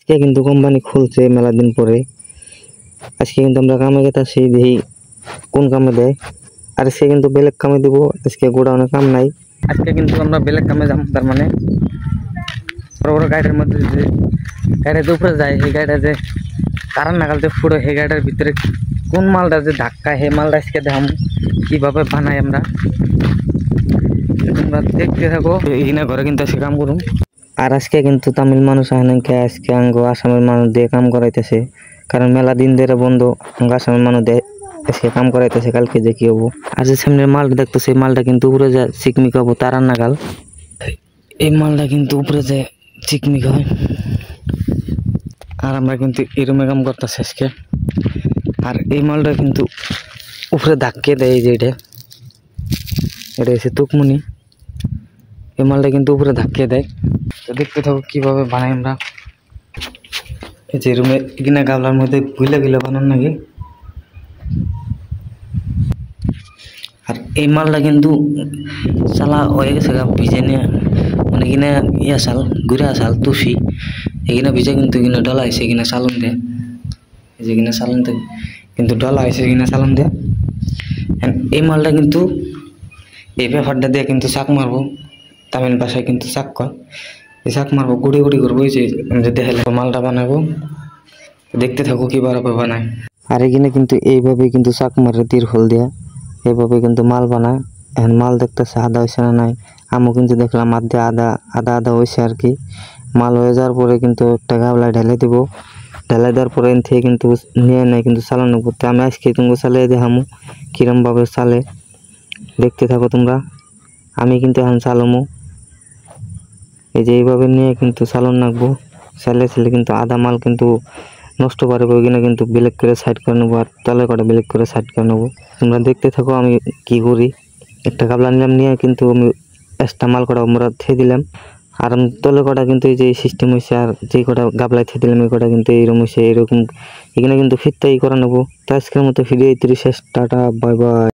আজকে কিন্তু কোম্পানি খুলছে মেলা দিন পরে। আজকে কিন্তু আমরা কামে গেতাছি, দেখি কোন কামে দেয়। আর সে কিন্তু বেলেগ কামে দিব, আজকে গোডাউনে কাম নাই। আজকে কিন্তু আমরা বেলেগ কামে যাম, তার মানে বড় বড় গাড়ির মধ্যে যে গাড়িতে উপরে যায়, সেই গাড়িটা যে কারণ নাগালতে ফুড়ো, সেই গাড়িটার ভিতরে কোন মালটা যে ধাক্কা, সেই মালটা আজকে দেখাম কিভাবে বানাই আমরা। তোমরা দেখতে থাকো, এখানে ঘরে কিন্তু আজকে কাম করুন। আর আজকে কিন্তু তামিল মানুষ হয় না, আজকে আঙ্গ আসামের মানুষ দিয়ে কাম করাইতেছে, কারণ মেলা দিন ধরে বন্ধ। আসামের মানুষ দিয়ে আজকে কাম করাইতেছে, কালকে যে কি হবো। আর যে সামনের মালটা দেখতেছে, এই মালটা কিন্তু উপরে যায় চিকমিক হবো তার নাগাল। এই মালটা কিন্তু উপরে যায় চিকমিক হয়। আর আমরা কিন্তু এরমে কাম করতেছি আজকে। আর এই মালটা কিন্তু উপরে ধাক্কে দেয়, যে এটা হচ্ছে তুকমুনি। এই মালটা কিন্তু উপরে ধাক্কে দেয়। তো দেখতে থাকো কিভাবে বানাই আমরা। এই যে রুমে কিনা গাবলার মধ্যে গুলা গুলা বানান নাকি। আর এই মালটা কিন্তু চালা হয়ে গেছে, ভিজে নিয়ে মানে কিনা ইয়া চাল গুড়া চাল তুষি এখানে ভিজে কিন্তু কিনা ডলা হয়েছে, কিনা চালন দেয়। এই যে কিনা চালন দেয় কিন্তু ডলা হয়েছে, কিনা চালন দেয়। এই মালটা কিন্তু এই পেপারটা দিয়ে কিন্তু চাক মারবো, তামিল ভাষায় কিন্তু চাক কয়। এই চাক মারবো, গুড়ি গুড়ি করবো। এই যে দেখালে মালটা বানাবো, দেখতে থাকো কিভাবে বানায়। আর এখানে কিন্তু এইভাবে কিন্তু চাক মারে তীর হল দিয়া, এইভাবে কিন্তু মাল বানায়। এখন মাল দেখতেছে আদা হয়েছে না নাই। আমও কিন্তু দেখলাম আধা আদা আদা আদা হয়েছে আর কি। মাল হয়ে যাওয়ার পরে কিন্তু একটা গাবলায় ঢেলে দিব। ঢেলে দেওয়ার পরে এন থেকে কিন্তু নিয়ে নেয় কিন্তু চালানো করতে। আমি আজকে তুমি চালিয়ে দেখামো কিরমভাবে চালে, দেখতে থাকো তোমরা। আমি কিন্তু এখন চালামো, এই যে এইভাবে নিয়ে কিন্তু চালন রাখবো। চালে চালে কিন্তু আদা মাল কিন্তু নষ্ট করে, ওইখানে কিন্তু ব্লেক করে সাইড করে নেবো, আর তলে কটা ব্লেক করে সাইড করে নেবো। তোমরা দেখতে থাকো আমি কি করি। একটা গাবলা নিলাম, নিয়ে কিন্তু আমি এক্সট্রা মাল কটা আমরা থেয়ে দিলাম। আর তলে কটা কিন্তু এই যে সিস্টেম হয়েছে, আর যে কটা গাবলায় থেয়ে দিলাম এই কটা কিন্তু এইরকম হয়েছে। এরকম এখানে কিন্তু ফিরতেই করে নেবো। তো আজকের মতো ভিডিও 30 শেষ। Tata, bye bye.